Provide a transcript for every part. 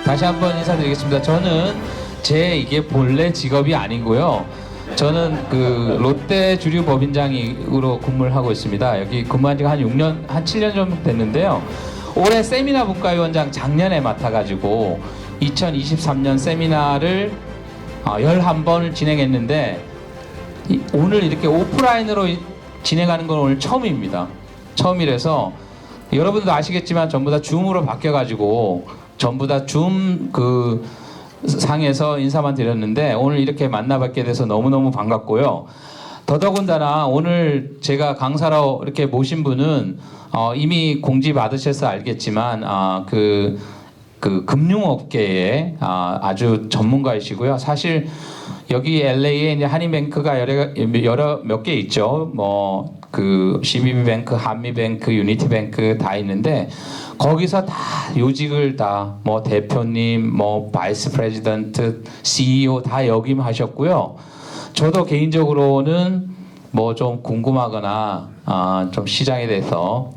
다시 한번 인사드리겠습니다. 저는 이게 본래 직업이 아니고요. 저는 그 롯데 주류 법인장으로 근무를 하고 있습니다. 여기 근무한 지가 한 6년, 한 7년 정도 됐는데요. 올해 세미나 국가위원장 작년에 맡아가지고 2023년 세미나를 11번을 진행했는데 오늘 이렇게 오프라인으로 진행하는 건 오늘 처음입니다. 처음이라서 여러분도 아시겠지만 전부 다 줌으로 바뀌어가지고 전부 다 줌 그 상에서 인사만 드렸는데 오늘 이렇게 만나뵙게 돼서 너무너무 반갑고요. 더더군다나 오늘 제가 강사로 이렇게 모신 분은 이미 공지 받으셔서 알겠지만 그 금융업계에 아주 전문가이시고요. 사실 여기 LA에 이제 한인뱅크가 여러 몇 개 있죠. 뭐 그 CBB뱅크, 한미뱅크, 유니티뱅크 다 있는데 거기서 다 요직을 다 뭐 대표님, 뭐 바이스 프레지던트, CEO 다 역임하셨고요. 저도 개인적으로는 뭐 좀 궁금하거나 좀 시장에 대해서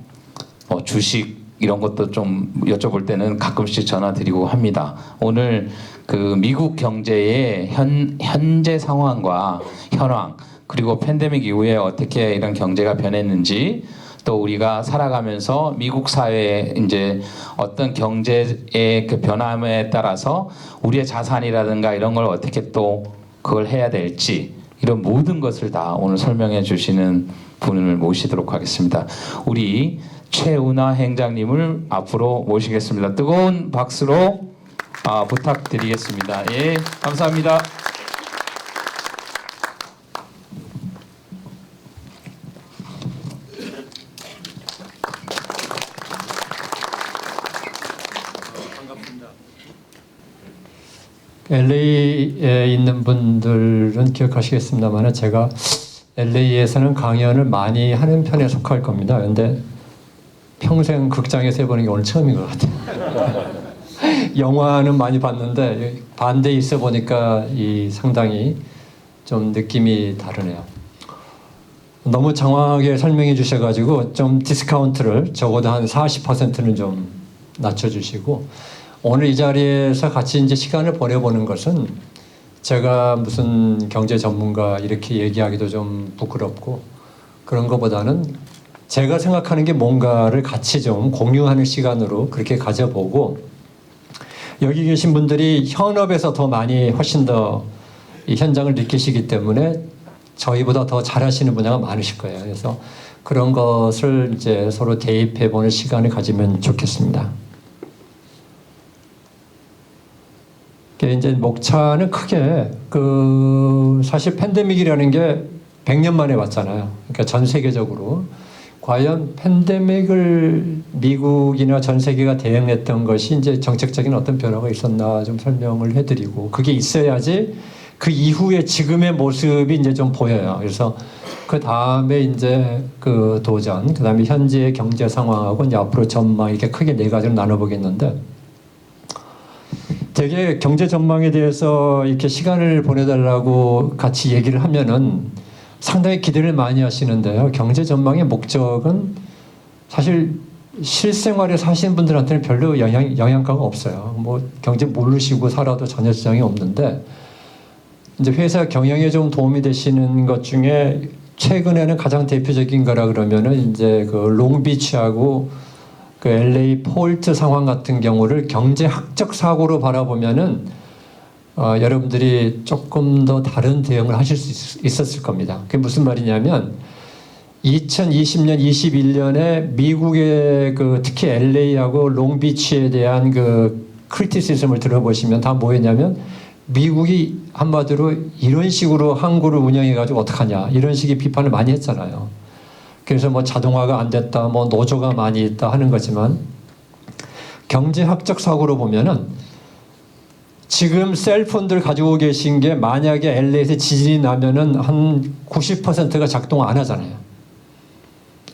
뭐 주식 이런 것도 좀 여쭤볼 때는 가끔씩 전화 드리고 합니다. 오늘 그 미국 경제의 현재 상황과 현황 그리고 팬데믹 이후에 어떻게 이런 경제가 변했는지 또 우리가 살아가면서 미국 사회에 이제 어떤 경제의 그 변함에 따라서 우리의 자산이라든가 이런 걸 어떻게 또 그걸 해야 될지 이런 모든 것을 다 오늘 설명해 주시는 분을 모시도록 하겠습니다. 우리 최운하 행장님을 앞으로 모시겠습니다. 뜨거운 박수로 부탁드리겠습니다. 예, 감사합니다. LA에 있는 분들은 기억하시겠습니다만 제가 LA에서는 강연을 많이 하는 편에 속할 겁니다. 그런데 평생 극장에서 해보는 게 오늘 처음인 것 같아요. 영화는 많이 봤는데 반대에 있어 보니까 상당히 좀 느낌이 다르네요. 너무 장황하게 설명해 주셔가지고 좀 디스카운트를 적어도 한 40%는 좀 낮춰주시고 오늘 이 자리에서 같이 이제 시간을 보내보는 것은 제가 무슨 경제 전문가 이렇게 얘기하기도 좀 부끄럽고 그런 것보다는 제가 생각하는 게 뭔가를 같이 좀 공유하는 시간으로 그렇게 가져보고 여기 계신 분들이 현업에서 더 많이 훨씬 더 이 현장을 느끼시기 때문에 저희보다 더 잘하시는 분야가 많으실 거예요. 그래서 그런 것을 이제 서로 대입해보는 시간을 가지면 좋겠습니다. 이제 목차는 크게 사실 팬데믹이라는 게 100년 만에 왔잖아요. 그러니까 전 세계적으로 과연 팬데믹을 미국이나 전 세계가 대응했던 것이 이제 정책적인 어떤 변화가 있었나 좀 설명을 해드리고 그게 있어야지 그 이후에 지금의 모습이 이제 좀 보여요. 그래서 그 다음에 이제 그 도전, 그 다음에 현재의 경제 상황하고 이제 앞으로 전망 이렇게 크게 네 가지로 나눠보겠는데. 되게 경제 전망에 대해서 이렇게 시간을 보내달라고 같이 얘기를 하면은 상당히 기대를 많이 하시는데요. 경제 전망의 목적은 사실 실생활에 사시는 분들한테는 별로 영향가가 없어요. 뭐 경제 모르시고 살아도 전혀 지장이 없는데 이제 회사 경영에 좀 도움이 되시는 것 중에 최근에는 가장 대표적인 거라 그러면은 이제 그 롱비치하고 그 LA 폴트 상황 같은 경우를 경제학적 사고로 바라보면은 여러분들이 조금 더 다른 대응을 하실 수 있었을 겁니다. 그게 무슨 말이냐면 2020년, 21년에 미국의 그 특히 LA하고 롱비치에 대한 그 크리티시즘을 들어보시면 다 뭐였냐면 미국이 한마디로 이런 식으로 항구를 운영해가지고 어떡하냐 이런 식의 비판을 많이 했잖아요. 그래서 뭐 자동화가 안 됐다, 뭐 노조가 많이 있다 하는 거지만 경제학적 사고로 보면은 지금 셀폰들 가지고 계신 게 만약에 LA에서 지진이 나면은 한 90%가 작동 안 하잖아요.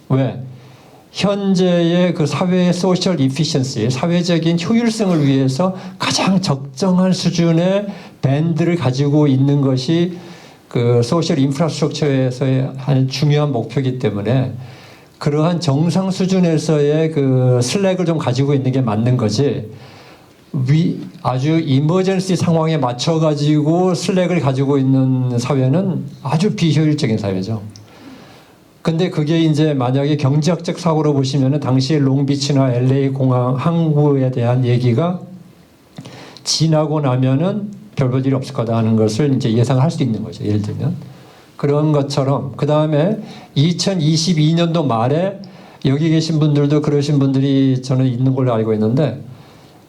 왜? 현재의 그 사회의 소셜 이피션시, 사회적인 효율성을 위해서 가장 적정한 수준의 밴드를 가지고 있는 것이 그 소셜 인프라스트럭처에서의 한 중요한 목표이기 때문에 그러한 정상 수준에서의 그 슬랙을 좀 가지고 있는 게 맞는 거지. 아주 이머전시 상황에 맞춰 가지고 슬랙을 가지고 있는 사회는 아주 비효율적인 사회죠. 근데 그게 이제 만약에 경제학적 사고로 보시면은 당시에 롱비치나 LA 공항 항구에 대한 얘기가 지나고 나면은 별 볼 일이 없을 거다 하는 것을 이제 예상할 수 있는 거죠. 예를 들면 그런 것처럼 그 다음에 2022년도 말에 여기 계신 분들도 그러신 분들이 저는 있는 걸로 알고 있는데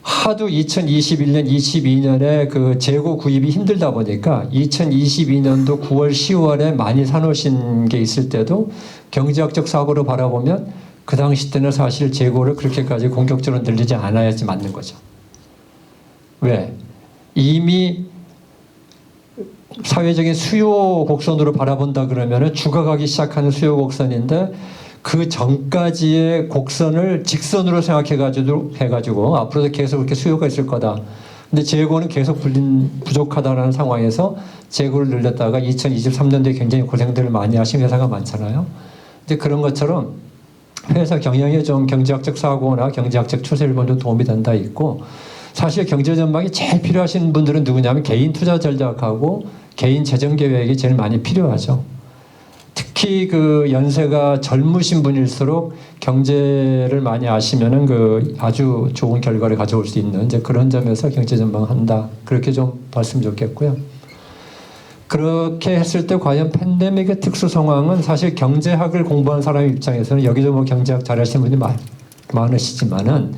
하도 2021년, 22년에 그 재고 구입이 힘들다 보니까 2022년도 9월, 10월에 많이 사놓으신 게 있을 때도 경제학적 사고로 바라보면 그 당시 때는 사실 재고를 그렇게까지 공격적으로 늘리지 않아야지 맞는 거죠. 왜? 이미 사회적인 수요 곡선으로 바라본다 그러면 죽어가기 시작하는 수요 곡선인데 그 전까지의 곡선을 직선으로 생각해가지고 앞으로도 계속 그렇게 수요가 있을 거다. 근데 재고는 계속 부족하다라는 상황에서 재고를 늘렸다가 2023년도에 굉장히 고생들을 많이 하신 회사가 많잖아요. 이제 그런 것처럼 회사 경영에 좀 경제학적 사고나 경제학적 추세를 보면 도움이 된다 있고 사실 경제 전망이 제일 필요하신 분들은 누구냐면 개인 투자 전략하고 개인 재정 계획이 제일 많이 필요하죠. 특히 그 연세가 젊으신 분일수록 경제를 많이 아시면은 그 아주 좋은 결과를 가져올 수 있는 이제 그런 점에서 경제 전망한다. 그렇게 좀 봤으면 좋겠고요. 그렇게 했을 때 과연 팬데믹의 특수 상황은 사실 경제학을 공부한 사람 입장에서는 여기도 뭐 경제학 잘하시는 분이 많으시지만은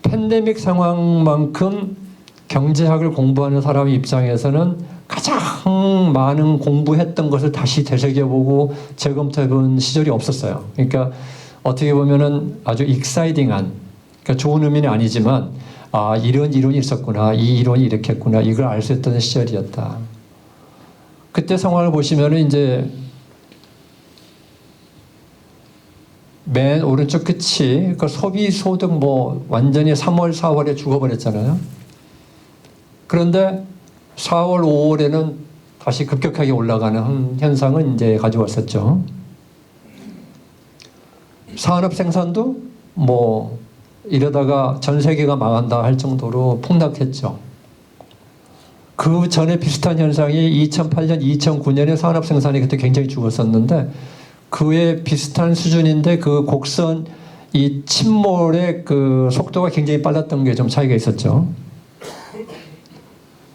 팬데믹 상황만큼 경제학을 공부하는 사람 입장에서는 가장 많은 공부했던 것을 다시 되새겨보고 재검토해본 시절이 없었어요. 그러니까 어떻게 보면은 아주 익사이딩한, 그러니까 좋은 의미는 아니지만 아 이런 이론이 있었구나, 이 이론이 이렇게 했구나 이걸 알 수 있던 시절이었다. 그때 상황을 보시면은 이제 맨 오른쪽 끝이 그러니까 소비 소득 뭐 완전히 3월 4월에 죽어버렸잖아요. 그런데 4월 5월에는 다시 급격하게 올라가는 현상은 이제 가져왔었죠. 산업 생산도 뭐 이러다가 전 세계가 망한다 할 정도로 폭락했죠. 그 전에 비슷한 현상이 2008년, 2009년에 산업 생산이 그때 굉장히 죽었었는데 그에 비슷한 수준인데 그 곡선 이 침몰의 그 속도가 굉장히 빨랐던 게 좀 차이가 있었죠.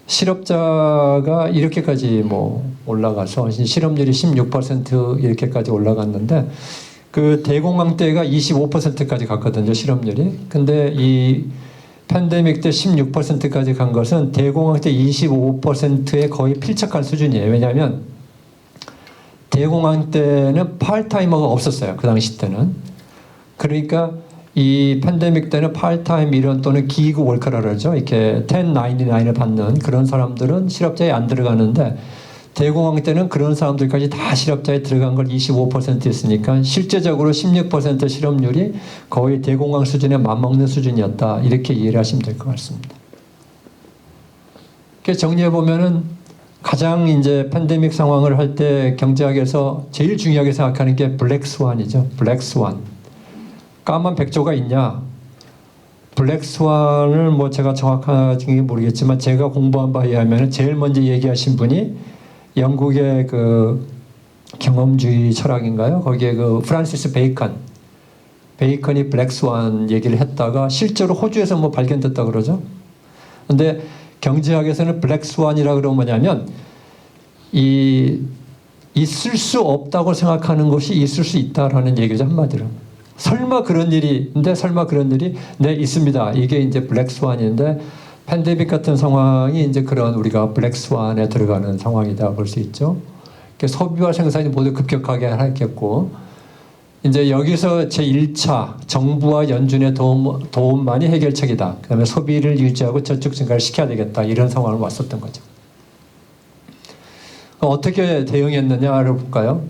실업자가 이렇게까지 뭐 올라가서 실업률이 16% 이렇게까지 올라갔는데 그 대공황 때가 25%까지 갔거든요, 실업률이. 근데 이 팬데믹 때 16%까지 간 것은 대공황 때 25%에 거의 필적한 수준이에요. 왜냐하면 대공황 때는 파트타이머가 없었어요. 그 당시 때는. 그러니까 이 팬데믹 때는 파트타임 이런 또는 기구 월커라 그러죠. 이렇게 1099을 받는 그런 사람들은 실업자에 안 들어가는데 대공황 때는 그런 사람들까지 다 실업자에 들어간 걸 25%였으니까 실제적으로 16% 실업률이 거의 대공황 수준에 맞먹는 수준이었다. 이렇게 이해를 하시면 될 것 같습니다. 정리해 보면은 가장 이제 팬데믹 상황을 할 때 경제학에서 제일 중요하게 생각하는 게 블랙스완이죠. 블랙스완. 까만 백조가 있냐? 블랙스완을 뭐 제가 정확하게 모르겠지만 제가 공부한 바에 의하면 제일 먼저 얘기하신 분이 영국의 그 경험주의 철학인가요? 거기에 그 프란시스 베이컨이 블랙스완 얘기를 했다가 실제로 호주에서 뭐 발견됐다 그러죠. 근데 경제학에서는 블랙스완이라 그러면 뭐냐면 이 있을 수 없다고 생각하는 것이 있을 수 있다라는 얘기죠, 한마디로. 설마 그런 일이 네 있습니다. 이게 이제 블랙스완인데 팬데믹 같은 상황이 이제 그런 우리가 블랙스완에 들어가는 상황이다 볼 수 있죠. 소비와 생산이 모두 급격하게 하겠고 이제 여기서 제1차 정부와 연준의 도움만이 해결책이다. 그다음에 소비를 유지하고 저축 증가를 시켜야 되겠다. 이런 상황을 왔었던 거죠. 어떻게 대응했느냐를 볼까요?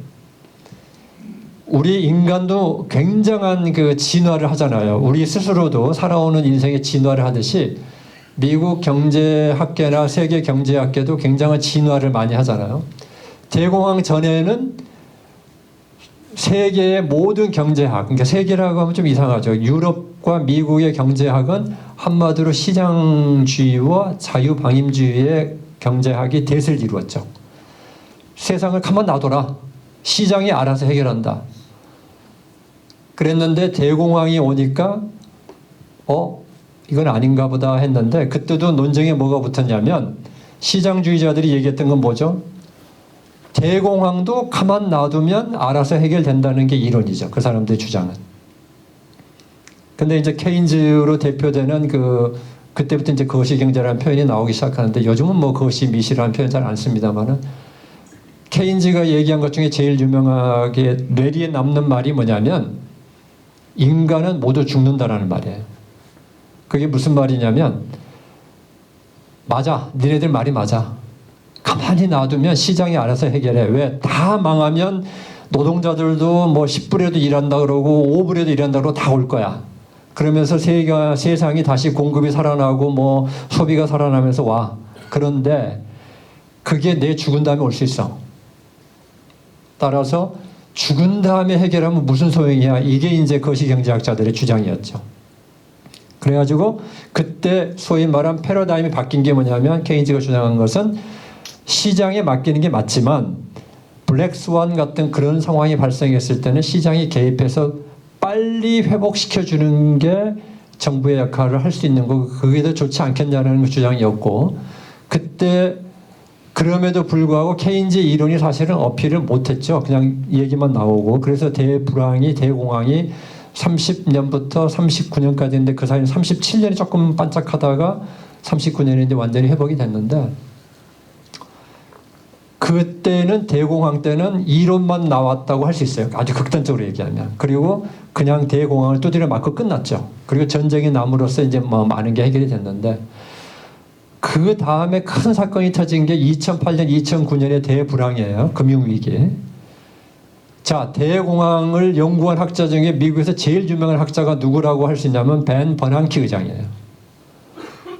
우리 인간도 굉장한 그 진화를 하잖아요. 우리 스스로도 살아오는 인생의 진화를 하듯이 미국 경제학계나 세계 경제학계도 굉장한 진화를 많이 하잖아요. 대공황 전에는 세계의 모든 경제학, 그러니까 세계라고 하면 좀 이상하죠. 유럽과 미국의 경제학은 한마디로 시장주의와 자유방임주의의 경제학이 대세를 이루었죠. 세상을 가만 놔둬라. 시장이 알아서 해결한다. 그랬는데 대공황이 오니까 이건 아닌가 보다 했는데 그때도 논쟁에 뭐가 붙었냐면 시장주의자들이 얘기했던 건 뭐죠? 대공황도 가만 놔두면 알아서 해결된다는 게 이론이죠. 그 사람들의 주장은. 근데 이제 케인즈로 대표되는 그때부터 이제 거시경제라는 표현이 나오기 시작하는데 요즘은 뭐 거시미시라는 표현 잘 안 씁니다만은 케인즈가 얘기한 것 중에 제일 유명하게 뇌리에 남는 말이 뭐냐면 인간은 모두 죽는다라는 말이에요. 그게 무슨 말이냐면 맞아. 니네들 말이 맞아. 가만히 놔두면 시장이 알아서 해결해. 왜? 다 망하면 노동자들도 뭐 10불에도 일한다 그러고 5불에도 일한다 그러고 다 올 거야. 그러면서 세상이 다시 공급이 살아나고 뭐 소비가 살아나면서 와. 그런데 그게 내 죽은 다음에 올 수 있어. 따라서 죽은 다음에 해결하면 무슨 소용이야. 이게 이제 거시경제학자들의 주장이었죠. 그래가지고 그때 소위 말한 패러다임이 바뀐 게 뭐냐면 케인즈가 주장한 것은 시장에 맡기는 게 맞지만 블랙스완 같은 그런 상황이 발생했을 때는 시장이 개입해서 빨리 회복시켜주는 게 정부의 역할을 할 수 있는 거고 그게 더 좋지 않겠냐는 주장이었고 그때 그럼에도 불구하고 케인즈의 이론이 사실은 어필을 못했죠. 그냥 얘기만 나오고 그래서 대공황이 30년부터 39년까지인데 그 사이에 37년이 조금 반짝하다가 39년에 이제 완전히 회복이 됐는데 그때는 대공황 때는 이론만 나왔다고 할 수 있어요. 아주 극단적으로 얘기하면. 그리고 그냥 대공황을 두드려 맞고 끝났죠. 그리고 전쟁이 남으로써 이제 뭐 많은 게 해결이 됐는데 그 다음에 큰 사건이 터진 게 2008년, 2009년의 대불황이에요. 금융위기. 자, 대공황을 연구한 학자 중에 미국에서 제일 유명한 학자가 누구라고 할 수 있냐면 벤 버난키 의장이에요.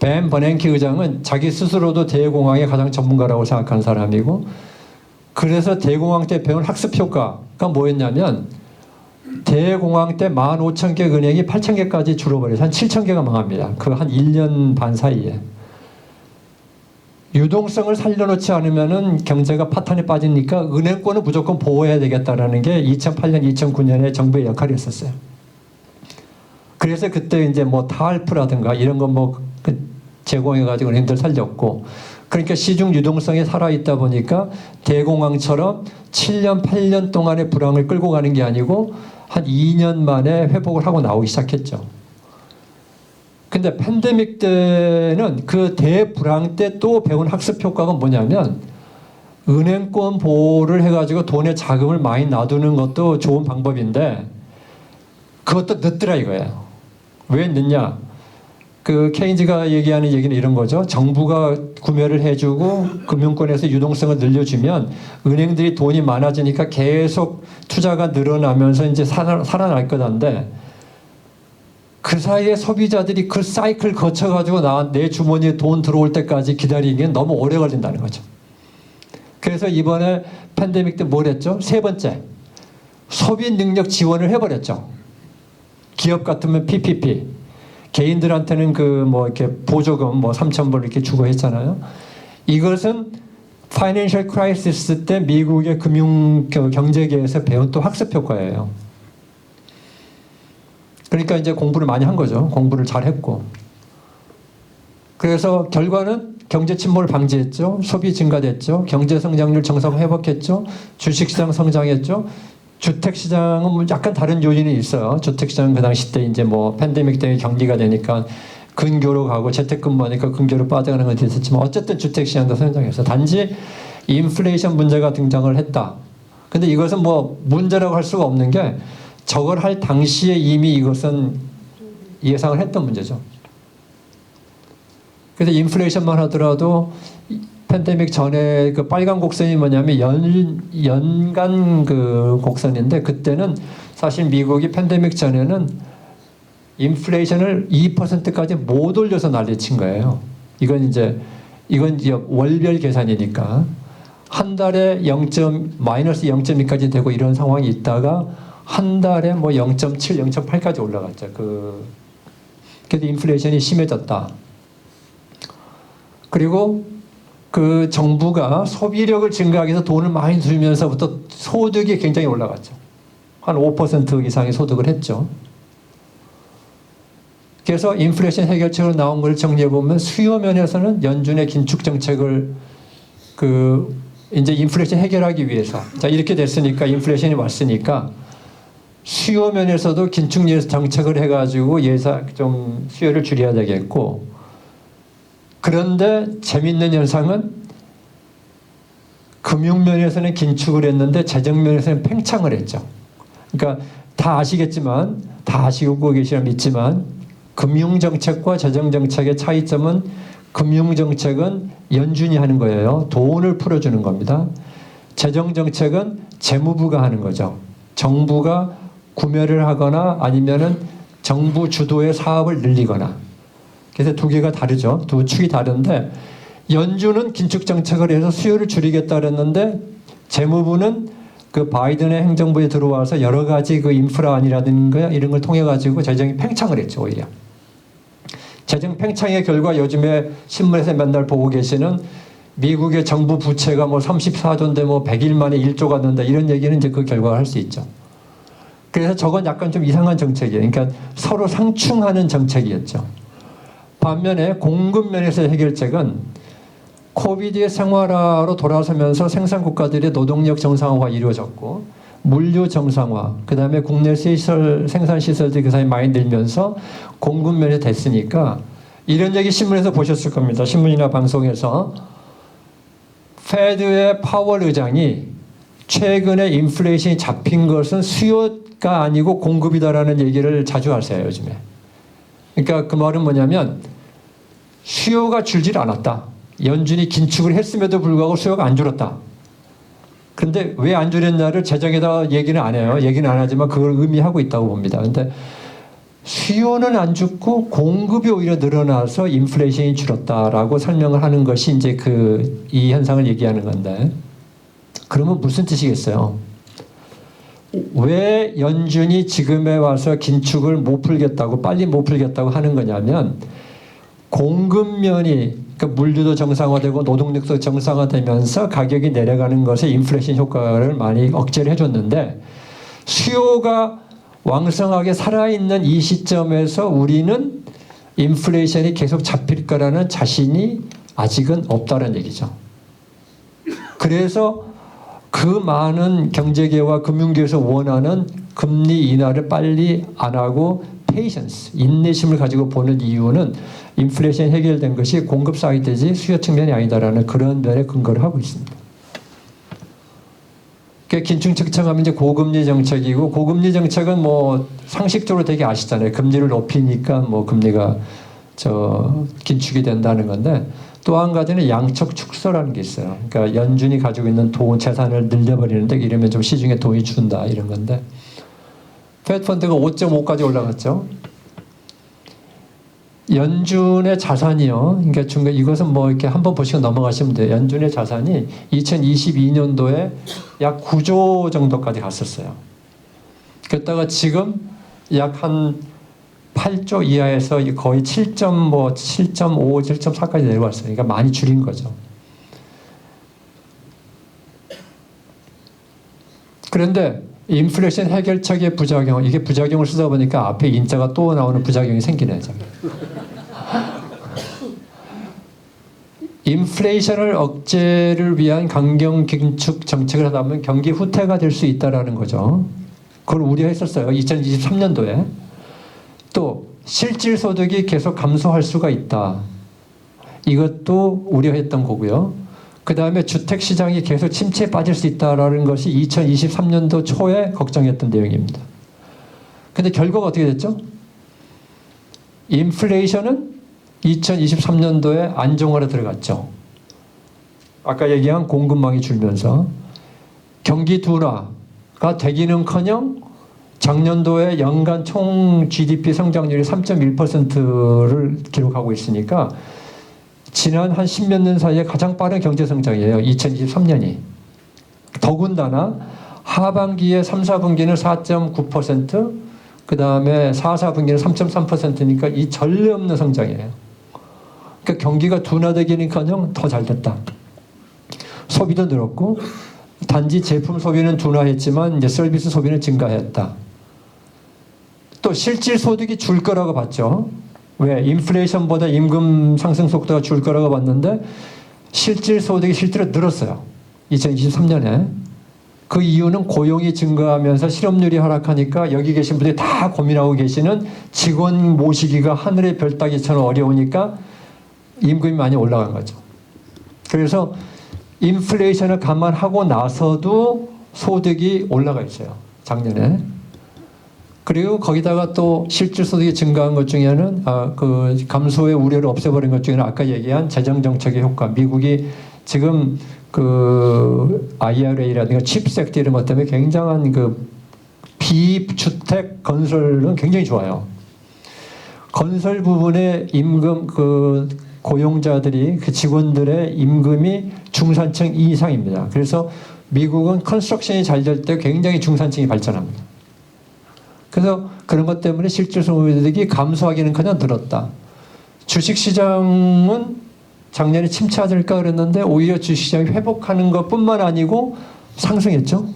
벤 버난키 의장은 자기 스스로도 대공황의 가장 전문가라고 생각하는 사람이고 그래서 대공황 때 배운 학습 효과가 뭐였냐면 대공황 때 15,000개 은행이 8,000개까지 줄어버려서 한 7,000개가 망합니다. 그 한 1년 반 사이에. 유동성을 살려놓지 않으면은 경제가 파탄에 빠지니까 은행권은 무조건 보호해야 되겠다라는 게 2008년, 2009년에 정부의 역할이었었어요. 그래서 그때 이제 뭐 타알프라든가 이런 거 뭐 제공해가지고 은행들 살렸고 그러니까 시중 유동성이 살아있다 보니까 대공황처럼 7년, 8년 동안의 불황을 끌고 가는 게 아니고 한 2년 만에 회복을 하고 나오기 시작했죠. 근데 팬데믹 때는 그 대불황 때 또 배운 학습 효과가 뭐냐면 은행권 보호를 해가지고 돈에 자금을 많이 놔두는 것도 좋은 방법인데 그것도 늦더라 이거예요. 왜 늦냐? 그 케인즈가 얘기하는 얘기는 이런 거죠. 정부가 구매를 해주고 금융권에서 유동성을 늘려주면 은행들이 돈이 많아지니까 계속 투자가 늘어나면서 이제 살아날 거던데 그 사이에 소비자들이 그 사이클 거쳐가지고 내 주머니에 돈 들어올 때까지 기다리기엔 너무 오래 걸린다는 거죠. 그래서 이번에 팬데믹 때 뭘 했죠? 세 번째, 소비 능력 지원을 해버렸죠. 기업 같으면 PPP, 개인들한테는 이렇게 보조금 3,000불 이렇게 주고 했잖아요. 이것은 파이낸셜 크라이시스 때 미국의 금융 경제계에서 배운 또 학습 효과예요. 그러니까 이제 공부를 많이 한 거죠. 공부를 잘 했고. 그래서 결과는 경제 침몰을 방지했죠. 소비 증가됐죠. 경제 성장률 정상 회복했죠. 주식시장 성장했죠. 주택시장은 뭐 약간 다른 요인이 있어요. 주택시장은 그 당시 때 이제 뭐 팬데믹 때문에 격리가 되니까 근교로 가고 재택근무하니까 근교로 빠져가는 건 있었지만 어쨌든 주택시장도 성장했어요. 단지 인플레이션 문제가 등장을 했다. 근데 이것은 뭐 문제라고 할 수가 없는 게 저걸 할 당시에 이미 이것은 예상을 했던 문제죠. 그래서 인플레이션만 하더라도 팬데믹 전에 그 빨간 곡선이 뭐냐면 연간 그 곡선인데 그때는 사실 미국이 팬데믹 전에는 인플레이션을 2%까지 못 올려서 난리친 거예요. 이건 이제 월별 계산이니까 한 달에 마이너스 0.2까지 되고 이런 상황이 있다가 한 달에 뭐 0.7, 0.8까지 올라갔죠. 그래도 인플레이션이 심해졌다. 그리고 그 정부가 소비력을 증가하기 위해서 돈을 많이 들면서부터 소득이 굉장히 올라갔죠. 한 5% 이상의 소득을 했죠. 그래서 인플레이션 해결책으로 나온 걸 정리해 보면 수요 면에서는 연준의 긴축 정책을 이제 인플레이션 해결하기 위해서 자 이렇게 됐으니까 인플레이션이 왔으니까 수요 면에서도 긴축 정책을 해가지고 좀 수요를 줄여야 되겠고 그런데 재밌는 현상은 금융 면에서는 긴축을 했는데 재정 면에서는 팽창을 했죠. 그러니까 다 아시겠지만 다 아시고 계시면 믿지만 금융 정책과 재정 정책의 차이점은 금융 정책은 연준이 하는 거예요. 돈을 풀어주는 겁니다. 재정 정책은 재무부가 하는 거죠. 정부가 구매를 하거나 아니면은 정부 주도의 사업을 늘리거나. 그래서 두 개가 다르죠. 두 축이 다른데 연준은 긴축 정책을 해서 수요를 줄이겠다 그랬는데 재무부는 그 바이든의 행정부에 들어와서 여러 가지 그 인프라안이라든가 이런 걸 통해 가지고 재정이 팽창을 했죠, 오히려. 재정 팽창의 결과 요즘에 신문에서 맨날 보고 계시는 미국의 정부 부채가 뭐 34조인데 뭐 100일 만에 1조가 는다 이런 얘기는 이제 그 결과를 할 수 있죠. 그래서 저건 약간 좀 이상한 정책이에요. 그러니까 서로 상충하는 정책이었죠. 반면에 공급 면에서의 해결책은 코비드의 생활화로 돌아서면서 생산 국가들의 노동력 정상화가 이루어졌고 물류 정상화, 그 다음에 국내 생산 시설들이 그 사이에 많이 늘면서 공급 면이 됐으니까 이런 얘기 신문에서 보셨을 겁니다. 신문이나 방송에서 페드의 파월 의장이 최근에 인플레이션이 잡힌 것은 수요가 아니고 공급이다라는 얘기를 자주 하세요, 요즘에. 그러니까 그 말은 뭐냐면 수요가 줄질 않았다. 연준이 긴축을 했음에도 불구하고 수요가 안 줄었다. 근데 왜 안 줄였냐를 재정에다 얘기는 안 해요. 얘기는 안 하지만 그걸 의미하고 있다고 봅니다. 근데 수요는 안 죽고 공급이 오히려 늘어나서 인플레이션이 줄었다라고 설명을 하는 것이 이제 이 현상을 얘기하는 건데 그러면 무슨 뜻이겠어요? 왜 연준이 지금에 와서 긴축을 못 풀겠다고 빨리 못 풀겠다고 하는 거냐면 공급면이 그러니까 물류도 정상화되고 노동력도 정상화되면서 가격이 내려가는 것에 인플레이션 효과를 많이 억제를 해줬는데 수요가 왕성하게 살아있는 이 시점에서 우리는 인플레이션이 계속 잡힐 거라는 자신이 아직은 없다는 얘기죠. 그래서 그 많은 경제계와 금융계에서 원하는 금리 인하를 빨리 안 하고 페이션스, 인내심을 가지고 보는 이유는 인플레이션 해결된 것이 공급 사이드지 수요 측면이 아니다라는 그런 면에 근거를 하고 있습니다. 긴축 정책하면 이제 고금리 정책이고 고금리 정책은 뭐 상식적으로 되게 아시잖아요. 금리를 높이니까 뭐 금리가 긴축이 된다는 건데 또 한 가지는 양적 축소라는 게 있어요. 그러니까 연준이 가지고 있는 돈 재산을 늘려버리는데 이러면 좀 시중에 돈이 준다 이런 건데 페드 펀드가 5.5까지 올라갔죠. 연준의 자산이요. 그러니까 이것은 뭐 이렇게 한번 보시고 넘어가시면 돼요. 연준의 자산이 2022년도에 약 9조 정도까지 갔었어요. 그랬다가 지금 약 한 8조 이하에서 거의 7.5, 7.4까지 내려왔어요. 그러니까 많이 줄인 거죠. 그런데 인플레이션 해결책의 부작용, 이게 부작용을 쓰다 보니까 앞에 인자가 또 나오는 부작용이 생기네요. 인플레이션을 억제를 위한 강경 긴축 정책을 하다 보면 경기 후퇴가 될 수 있다는 거죠. 그걸 우려했었어요. 2023년도에. 또 실질 소득이 계속 감소할 수가 있다. 이것도 우려했던 거고요. 그 다음에 주택시장이 계속 침체에 빠질 수 있다는 것이 2023년도 초에 걱정했던 내용입니다. 근데 결과가 어떻게 됐죠? 인플레이션은 2023년도에 안정화로 들어갔죠. 아까 얘기한 공급망이 줄면서 경기 둔화가 되기는커녕 작년도에 연간 총 GDP 성장률이 3.1%를 기록하고 있으니까 지난 한 10몇 년 사이에 가장 빠른 경제 성장이에요. 2023년이. 더군다나 하반기에 3, 4분기는 4.9%, 그 다음에 4, 4분기는 3.3%니까 이 전례 없는 성장이에요. 그러니까 경기가 둔화되기는커녕 더 잘 됐다. 소비도 늘었고, 단지 제품 소비는 둔화했지만 이제 서비스 소비는 증가했다. 또 실질 소득이 줄 거라고 봤죠. 왜? 인플레이션보다 임금 상승 속도가 줄 거라고 봤는데 실질 소득이 실제로 늘었어요. 2023년에. 그 이유는 고용이 증가하면서 실업률이 하락하니까 여기 계신 분들이 다 고민하고 계시는 직원 모시기가 하늘의 별 따기처럼 어려우니까 임금이 많이 올라간 거죠. 그래서 인플레이션을 감안하고 나서도 소득이 올라가 있어요. 작년에. 그리고 거기다가 또 실질 소득이 증가한 것 중에는 그 감소의 우려를 없애버린 것 중에는 아까 얘기한 재정 정책의 효과. 미국이 지금 그 IRA라든가 칩스 액트 이런 것 때문에 굉장한 그 비주택 건설은 굉장히 좋아요. 건설 부분의 임금 그 고용자들이 그 직원들의 임금이 중산층 이상입니다. 그래서 미국은 컨스트럭션이 잘 될 때 굉장히 중산층이 발전합니다. 그래서 그런 것 때문에 실질 소득이 감소하기는커녕 늘었다. 주식시장은 작년에 침체될까 그랬는데 오히려 주식시장이 회복하는 것뿐만 아니고 상승했죠.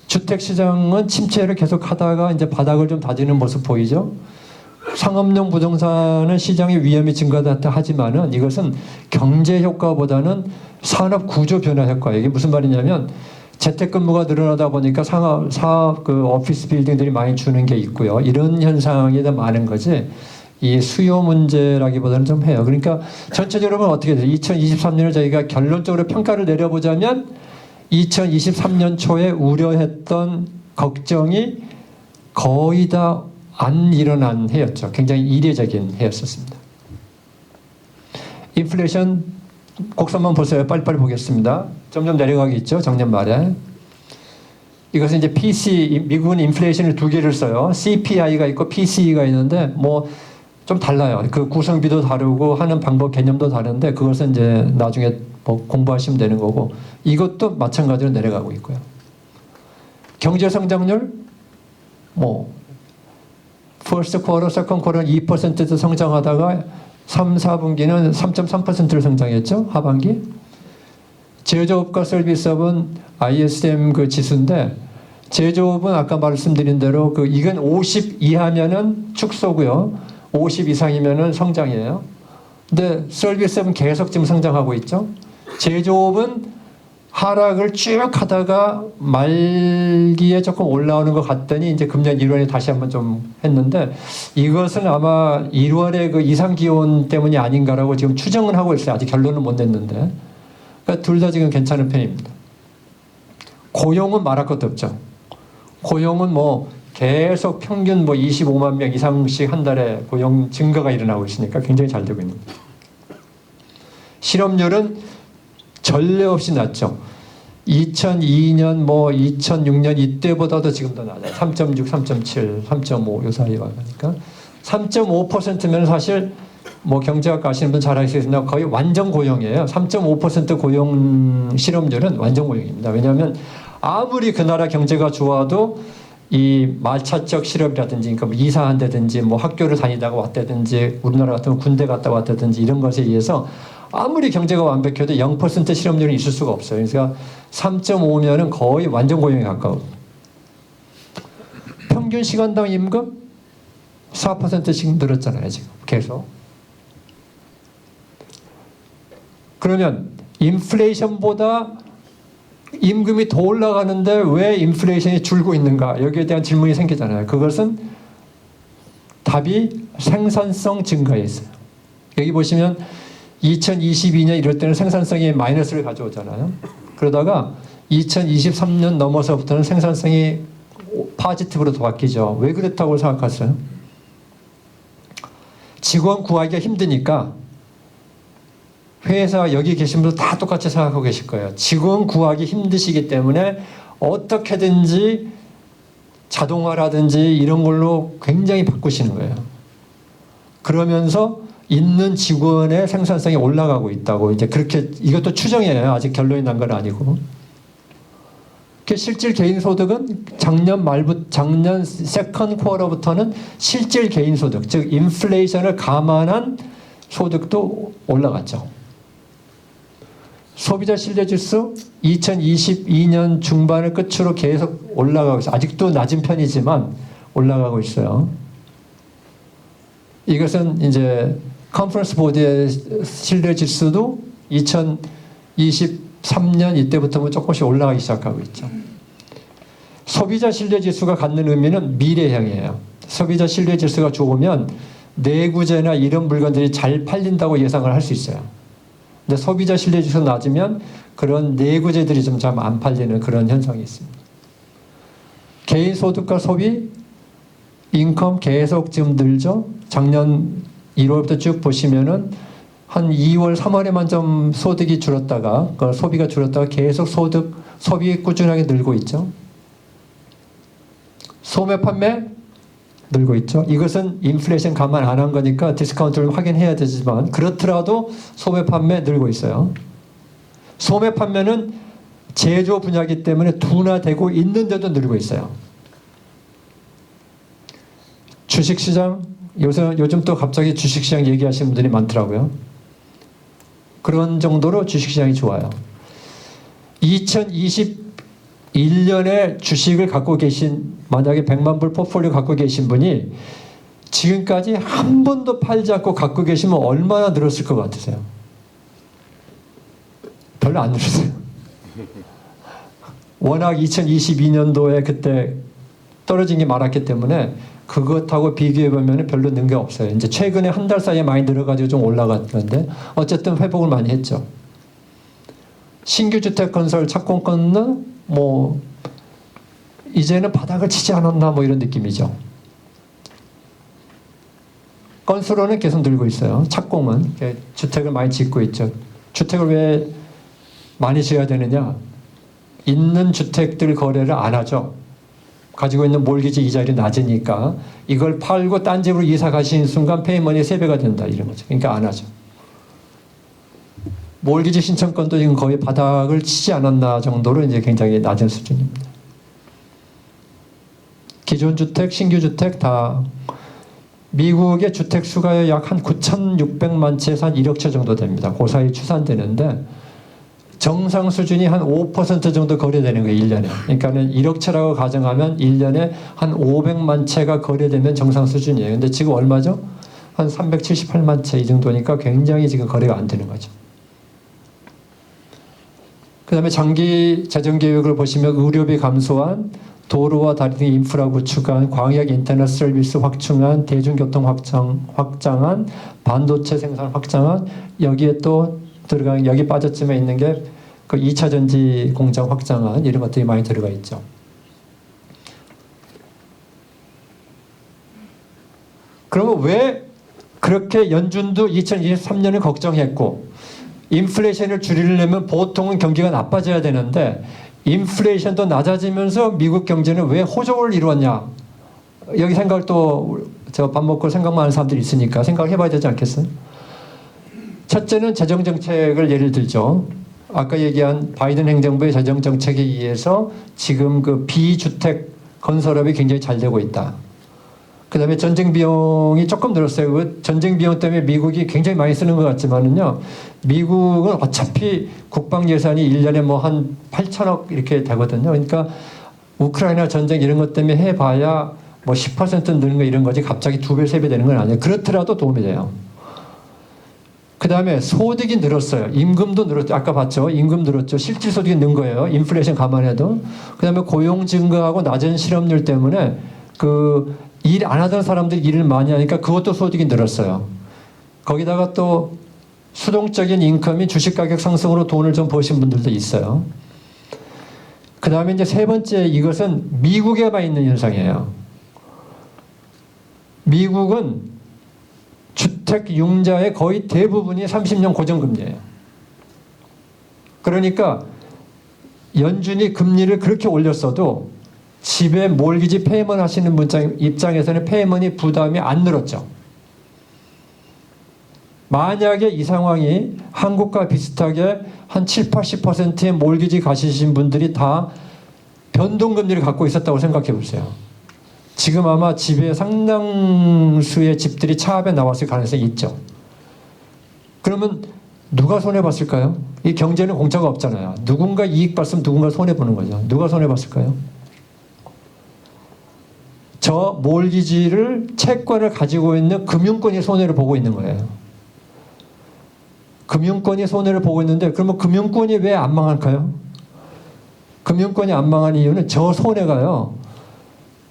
주택시장은 침체를 계속하다가 이제 바닥을 좀 다지는 모습 보이죠. 상업용 부동산은 시장의 위험이 증가했다 하지만은 이것은 경제 효과보다는 산업 구조 변화 효과. 이게 무슨 말이냐면 재택근무가 늘어나다 보니까 사업 그 오피스 빌딩들이 많이 주는 게 있고요. 이런 현상이 더 많은 거지. 이 수요 문제라기보다는 좀 해요. 그러니까 전체적으로 어떻게 돼요? 2023년을 저희가 결론적으로 평가를 내려보자면 2023년 초에 우려했던 걱정이 거의 다 안 일어난 해였죠. 굉장히 이례적인 해였었습니다. 인플레이션 곡선만 보세요. 빨리빨리 보겠습니다. 점점 내려가고 있죠. 작년 말에. 이것은 이제 PC, 미국은 인플레이션을 두 개를 써요. CPI가 있고 PCE가 있는데 뭐 좀 달라요. 그 구성비도 다르고 하는 방법 개념도 다른데 그것은 이제 나중에 뭐 공부하시면 되는 거고 이것도 마찬가지로 내려가고 있고요. 경제 성장률 뭐 first quarter, second quarter 2%도 성장하다가 3, 4분기는 3.3%를 성장했죠. 하반기. 제조업과 서비스업은 ISM 그 지수인데 제조업은 아까 말씀드린 대로 그 이건 50 이하면은 축소고요. 50 이상이면은 성장이에요. 근데 서비스업은 계속 지금 성장하고 있죠. 제조업은 하락을 쭉 하다가 말기에 조금 올라오는 것 같더니 이제 금년 1월에 다시 한번 좀 했는데 이것은 아마 1월에 그 이상 기온 때문이 아닌가라고 지금 추정은 하고 있어요. 아직 결론은 못 냈는데. 그러니까 둘 다 지금 괜찮은 편입니다. 고용은 말할 것도 없죠. 고용은 뭐 계속 평균 뭐 25만 명 이상씩 한 달에 고용 증가가 일어나고 있으니까 굉장히 잘 되고 있는 거예요. 실업률은 전례 없이 낮죠. 2002년 뭐 2006년 이때보다도 지금 더 낮아요. 3.6, 3.7, 3.5 요 사이 와가니까 3.5%면 사실 뭐 경제학과 아시는 분 잘 아시겠지만 거의 완전 고용이에요. 3.5% 고용 실업률은 완전 고용입니다. 왜냐하면 아무리 그 나라 경제가 좋아도 이 말차적 실업이라든지 그러니까 뭐 이사한다든지 뭐 학교를 다니다가 왔다든지 우리나라 같은 군대 갔다 왔다든지 이런 것에 의해서 아무리 경제가 완벽해도 0% 실업률은 있을 수가 없어요. 그러니까 3.5면은 거의 완전 고용에 가까워. 평균 시간당 임금 4%씩 늘었잖아요, 지금 계속. 그러면 인플레이션보다 임금이 더 올라가는데 왜 인플레이션이 줄고 있는가? 여기에 대한 질문이 생기잖아요. 그것은 답이 생산성 증가에 있어요. 여기 보시면 2022년 이럴 때는 생산성이 마이너스를 가져오잖아요. 그러다가 2023년 넘어서부터는 생산성이 포지티브로 바뀌죠. 왜 그렇다고 생각하세요? 직원 구하기가 힘드니까 회사 여기 계신 분들 다 똑같이 생각하고 계실 거예요. 직원 구하기 힘드시기 때문에 어떻게든지 자동화라든지 이런 걸로 굉장히 바꾸시는 거예요. 그러면서 있는 직원의 생산성이 올라가고 있다고 이제 그렇게 이것도 추정이에요. 아직 결론이 난 건 아니고. 실질 개인 소득은 작년 세컨 쿼터부터는 실질 개인 소득, 즉 인플레이션을 감안한 소득도 올라갔죠. 소비자 신뢰 지수 2022년 중반을 끝으로 계속 올라가고 있어요. 아직도 낮은 편이지만 올라가고 있어요. 이것은 이제 컨퍼런스 보드의 신뢰 지수도 2023년 이때부터 조금씩 올라가기 시작하고 있죠. 소비자 신뢰 지수가 갖는 의미는 미래형이에요. 소비자 신뢰 지수가 좋으면 내구재나 이런 물건들이 잘 팔린다고 예상을 할 수 있어요. 근데 소비자 신뢰 지수가 낮으면 그런 내구재들이 좀 잘 안 팔리는 그런 현상이 있습니다. 개인 소득과 소비, 인컴 계속 지금 늘죠. 작년 1월부터 쭉 보시면은 한 2월, 3월에만 좀 소득이 줄었다가 소비가 줄었다가 계속 소비 꾸준하게 늘고 있죠. 소매 판매 늘고 있죠. 이것은 인플레이션 감안 안 한 거니까 디스카운트를 확인해야 되지만 그렇더라도 소매 판매 늘고 있어요. 소매 판매는 제조 분야이기 때문에 둔화되고 있는데도 늘고 있어요. 주식시장 요즘 또 갑자기 주식시장 얘기하시는 분들이 많더라고요. 그런 정도로 주식시장이 좋아요. 2021년에 주식을 갖고 계신 만약에 100만 불 포트폴리오 갖고 계신 분이 지금까지 한 번도 팔지 않고 갖고 계시면 얼마나 늘었을 것 같으세요? 별로 안 늘었어요. 워낙 2022년도에 그때 떨어진 게 많았기 때문에 그것하고 비교해보면 별로 는 게 없어요. 이제 최근에 한 달 사이에 많이 늘어가지고 좀 올라갔는데 어쨌든 회복을 많이 했죠. 신규 주택 건설 착공건은 뭐 이제는 바닥을 치지 않았나 뭐 이런 느낌이죠. 건수로는 계속 늘고 있어요. 착공은 주택을 많이 짓고 있죠. 주택을 왜 많이 지어야 되느냐? 있는 주택들 거래를 안 하죠. 가지고 있는 몰기지 이자율이 낮으니까 이걸 팔고 딴 집으로 이사 가시는 순간 페이먼이 3배가 된다 이런 거죠. 그러니까 안 하죠. 몰기지 신청권도 지금 거의 바닥을 치지 않았나 정도로 이제 굉장히 낮은 수준입니다. 기존 주택, 신규 주택 다 미국의 주택 수가 약 한 9,600만 채에서 한 1억 채 정도 됩니다. 그 사이 추산되는데 정상 수준이 한 5% 정도 거래되는 거예요. 1년에. 그러니까는 1억 채라고 가정하면 1년에 한 500만 채가 거래되면 정상 수준이에요. 근데 지금 얼마죠? 한 378만 채 이 정도니까 굉장히 지금 거래가 안 되는 거죠. 그 다음에 장기 재정계획을 보시면 의료비 감소한, 도로와 다리 등 인프라 구축한, 광역 인터넷 서비스 확충한, 대중교통 확장한, 반도체 생산 확장한, 여기에 또 들어간 여기 빠졌지만 있는 게 그 2차 전지 공장 확장한 이런 것들이 많이 들어가 있죠. 그러면 왜 그렇게 연준도 2023년을 걱정했고 인플레이션을 줄이려면 보통은 경기가 나빠져야 되는데 인플레이션도 낮아지면서 미국 경제는 왜 호조를 이루었냐? 여기 생각을 또 저 밥 먹고 생각만 하는 사람들이 있으니까 생각을 해봐야 되지 않겠어요? 첫째는 재정정책을 예를 들죠. 아까 얘기한 바이든 행정부의 재정정책에 의해서 지금 그 비주택 건설업이 굉장히 잘 되고 있다. 그 다음에 전쟁 비용이 조금 늘었어요. 그 전쟁 비용 때문에 미국이 굉장히 많이 쓰는 것 같지만은요. 미국은 어차피 국방 예산이 1년에 뭐 한 8천억 이렇게 되거든요. 그러니까 우크라이나 전쟁 이런 것 때문에 해봐야 뭐 10% 느는 거 이런 거지 갑자기 2배, 3배 되는 건 아니에요. 그렇더라도 도움이 돼요. 그 다음에 소득이 늘었어요. 임금도 늘었죠. 아까 봤죠. 임금 늘었죠. 실질 소득이 는 거예요. 인플레이션 감안해도. 그 다음에 고용 증가하고 낮은 실업률 때문에 그 일 안 하던 사람들이 일을 많이 하니까 그것도 소득이 늘었어요. 거기다가 또 수동적인 인컴이 주식 가격 상승으로 돈을 좀 버신 분들도 있어요. 그 다음에 이제 세 번째 이것은 미국에만 있는 현상이에요. 미국은 주택 융자의 거의 대부분이 30년 고정금리예요. 그러니까 연준이 금리를 그렇게 올렸어도 집에 몰기지 페이먼 하시는 분 입장에서는 페이먼이 부담이 안 늘었죠. 만약에 이 상황이 한국과 비슷하게 한 7, 80%의 몰기지 가지신 분들이 다 변동금리를 갖고 있었다고 생각해 보세요. 지금 아마 집에 상당수의 집들이 차압에 나왔을 가능성이 있죠. 그러면 누가 손해봤을까요? 이 경제는 공짜가 없잖아요. 누군가 이익 봤으면 누군가 손해보는 거죠. 누가 손해봤을까요? 저 몰기지를 채권을 가지고 있는 금융권이 손해를 보고 있는 거예요. 금융권이 손해를 보고 있는데 그러면 금융권이 왜 안 망할까요? 금융권이 안 망한 이유는 저 손해가요.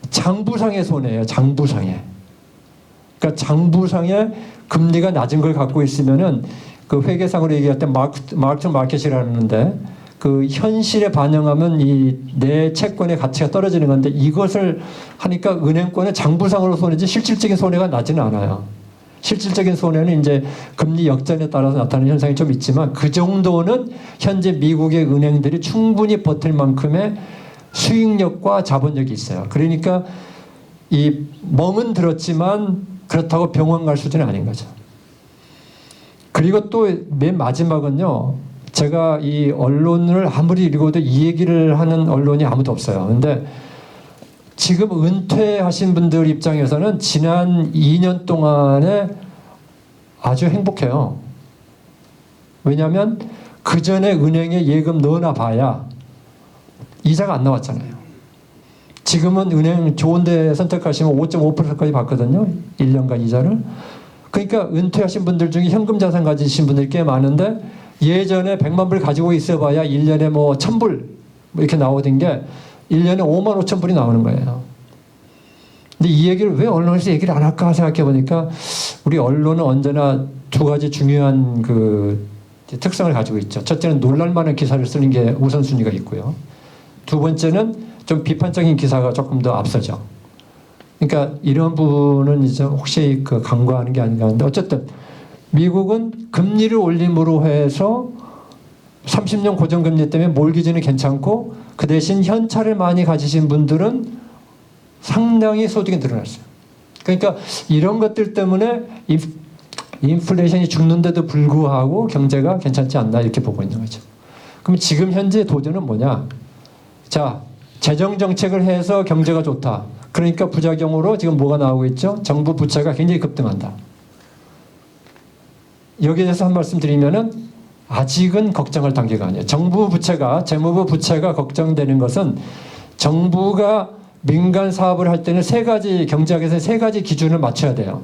장부상의 손해예요. 장부상의. 그러니까 장부상의 금리가 낮은 걸 갖고 있으면은 그 회계상으로 얘기할 때 마크 마켓이라는데 그 현실에 반영하면 이 내 채권의 가치가 떨어지는 건데 이것을 하니까 은행권은 장부상으로 손해지 실질적인 손해가 나지는 않아요. 실질적인 손해는 이제 금리 역전에 따라서 나타나는 현상이 좀 있지만 그 정도는 현재 미국의 은행들이 충분히 버틸 만큼의 수익력과 자본력이 있어요. 그러니까 이 멍은 들었지만 그렇다고 병원 갈 수준은 아닌 거죠. 그리고 또 맨 마지막은요. 제가 이 언론을 아무리 읽어도 이 얘기를 하는 언론이 아무도 없어요. 근데 지금 은퇴하신 분들 입장에서는 지난 2년 동안에 아주 행복해요. 왜냐하면 그 전에 은행에 예금 넣어놔 봐야 이자가 안 나왔잖아요. 지금은 은행 좋은 데 선택하시면 5.5%까지 받거든요. 1년간 이자를. 그러니까 은퇴하신 분들 중에 현금 자산 가지신 분들이 꽤 많은데 예전에 100만 불 가지고 있어 봐야 1년에 뭐 1000불 이렇게 나오던 게 1년에 5만 5천 불이 나오는 거예요. 근데 이 얘기를 왜 언론에서 얘기를 안 할까 생각해 보니까 우리 언론은 언제나 두 가지 중요한 그 특성을 가지고 있죠. 첫째는 놀랄만한 기사를 쓰는 게 우선순위가 있고요. 두 번째는 좀 비판적인 기사가 조금 더 앞서죠. 그러니까 이런 부분은 이제 혹시 그 간과하는 게 아닌가 하는데 어쨌든 미국은 금리를 올림으로 해서 30년 고정금리 때문에 몰기지는 괜찮고 그 대신 현찰을 많이 가지신 분들은 상당히 소득이 늘어났어요. 그러니까 이런 것들 때문에 인플레이션이 죽는데도 불구하고 경제가 괜찮지 않나 이렇게 보고 있는 거죠. 그럼 지금 현재 도전은 뭐냐? 자, 재정 정책을 해서 경제가 좋다. 그러니까 부작용으로 지금 뭐가 나오고 있죠? 정부 부채가 굉장히 급등한다. 여기에 대해서 한 말씀 드리면은 아직은 걱정할 단계가 아니에요. 정부 부채가, 재무부 부채가 걱정되는 것은 정부가 민간 사업을 할 때는 세 가지, 경제학에서 세 가지 기준을 맞춰야 돼요.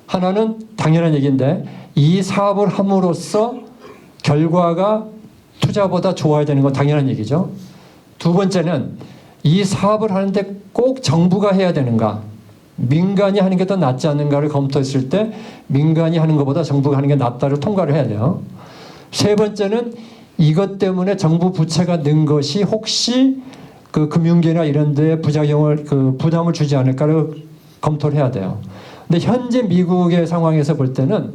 하나는 당연한 얘기인데 이 사업을 함으로써 결과가 투자보다 좋아야 되는 건 당연한 얘기죠. 두 번째는 이 사업을 하는데 꼭 정부가 해야 되는가? 민간이 하는 게 더 낫지 않는가를 검토했을 때 민간이 하는 것보다 정부가 하는 게 낫다를 통과를 해야 돼요. 세 번째는 이것 때문에 정부 부채가 는 것이 혹시 그 금융계나 이런 데 부작용을 그 부담을 주지 않을까를 검토를 해야 돼요. 근데 현재 미국의 상황에서 볼 때는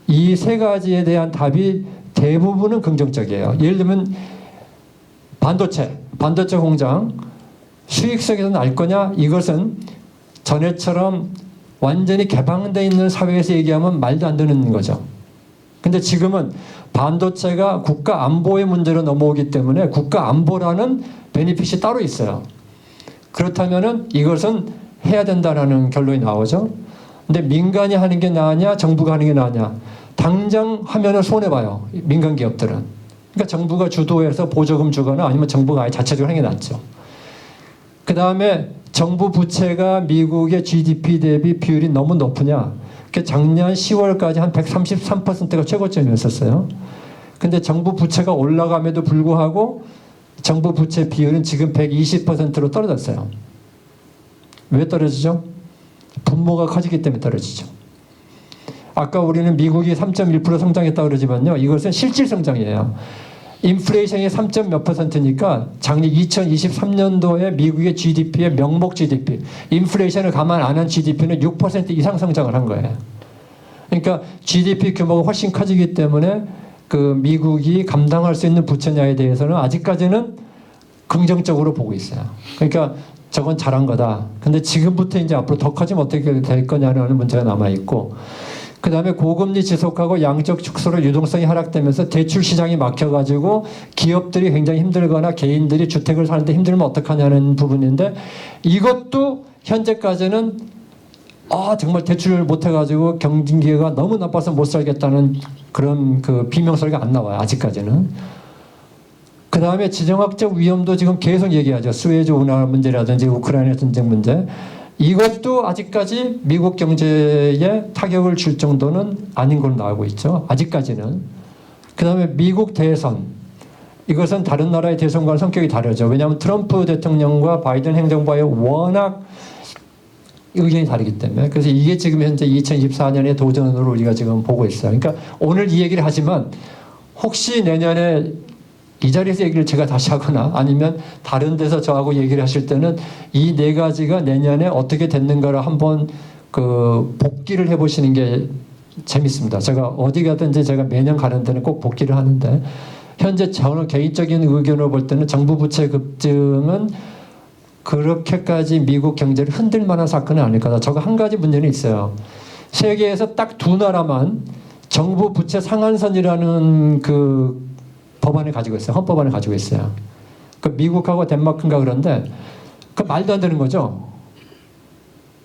이 세 가지에 대한 답이 대부분은 긍정적이에요. 예를 들면 반도체 공장 수익성에서 날 거냐? 이것은 전에처럼 완전히 개방되어 있는 사회에서 얘기하면 말도 안 되는 거죠. 근데 지금은 반도체가 국가 안보의 문제로 넘어오기 때문에 국가 안보라는 베니핏이 따로 있어요. 그렇다면은 이것은 해야 된다라는 결론이 나오죠. 근데 민간이 하는 게 나으냐, 정부가 하는 게 나으냐? 당장 하면은 손해봐요. 민간 기업들은. 그러니까 정부가 주도해서 보조금 주거나 아니면 정부가 아예 자체적으로 하는 게 낫죠. 그 다음에 정부 부채가 미국의 GDP 대비 비율이 너무 높으냐? 작년 10월까지 한 133%가 최고점이었었어요. 근데 정부 부채가 올라감에도 불구하고 정부 부채 비율은 지금 120%로 떨어졌어요. 왜 떨어지죠? 분모가 커지기 때문에 떨어지죠. 아까 우리는 미국이 3.1% 성장했다고 그러지만요. 이것은 실질 성장이에요. 인플레이션이 3. 몇 %니까 작년 2023년도에 미국의 GDP의 명목 GDP, 인플레이션을 감안 안 한 GDP는 6% 이상 성장을 한 거예요. 그러니까 GDP 규모가 훨씬 커지기 때문에 그 미국이 감당할 수 있는 부채냐에 대해서는 아직까지는 긍정적으로 보고 있어요. 그러니까 저건 잘한 거다. 근데 지금부터 이제 앞으로 더 커지면 어떻게 될 거냐는 문제가 남아 있고, 그 다음에 고금리 지속하고 양적 축소로 유동성이 하락되면서 대출 시장이 막혀가지고 기업들이 굉장히 힘들거나 개인들이 주택을 사는데 힘들면 어떡하냐는 부분인데 이것도 현재까지는 정말 대출을 못해가지고 경기가 너무 나빠서 못 살겠다는 그런 그 비명소리가 안 나와요. 아직까지는. 그 다음에 지정학적 위험도 지금 계속 얘기하죠. 스웨즈 운하 문제라든지 우크라이나 전쟁 문제. 이것도 아직까지 미국 경제에 타격을 줄 정도는 아닌 걸로 나오고 있죠. 아직까지는. 그 다음에 미국 대선. 이것은 다른 나라의 대선과는 성격이 다르죠. 왜냐하면 트럼프 대통령과 바이든 행정부의 워낙 의견이 다르기 때문에. 그래서 이게 지금 현재 2024년의 도전으로 우리가 지금 보고 있어요. 그러니까 오늘 이 얘기를 하지만 혹시 내년에 이 자리에서 얘기를 제가 다시 하거나 아니면 다른 데서 저하고 얘기를 하실 때는 이 네 가지가 내년에 어떻게 됐는가를 한번 그 복기를 해보시는 게 재밌습니다. 제가 어디 가든지 제가 매년 가는 데는 꼭 복기를 하는데 현재 저는 개인적인 의견으로 볼 때는 정부 부채 급증은 그렇게까지 미국 경제를 흔들 만한 사건은 아닐 거다. 저거 한 가지 문제는 있어요. 세계에서 딱 두 나라만 정부 부채 상한선이라는 그 법안을 가지고 있어요. 헌법안을 가지고 있어요. 그 미국하고 덴마크인가 그런데 그 말도 안 되는 거죠.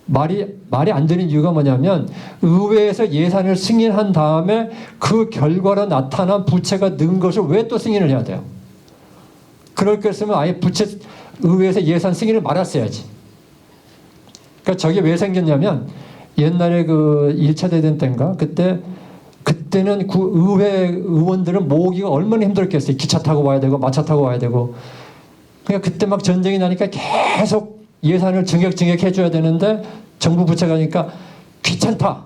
말이 안 되는 이유가 뭐냐면 의회에서 예산을 승인한 다음에 그 결과로 나타난 부채가 는 것을 왜 또 승인을 해야 돼요? 그럴 거였으면 아예 의회에서 예산 승인을 말았어야지. 그러니까 저게 왜 생겼냐면 옛날에 그 1차 대전 때인가 그때는 그 의회 의원들은 모으기가 얼마나 힘들었겠어요. 기차 타고 와야 되고 마차 타고 와야 되고. 그러니까 그때 막 전쟁이 나니까 계속 예산을 증액 해줘야 되는데 정부 부채가 니까 귀찮다.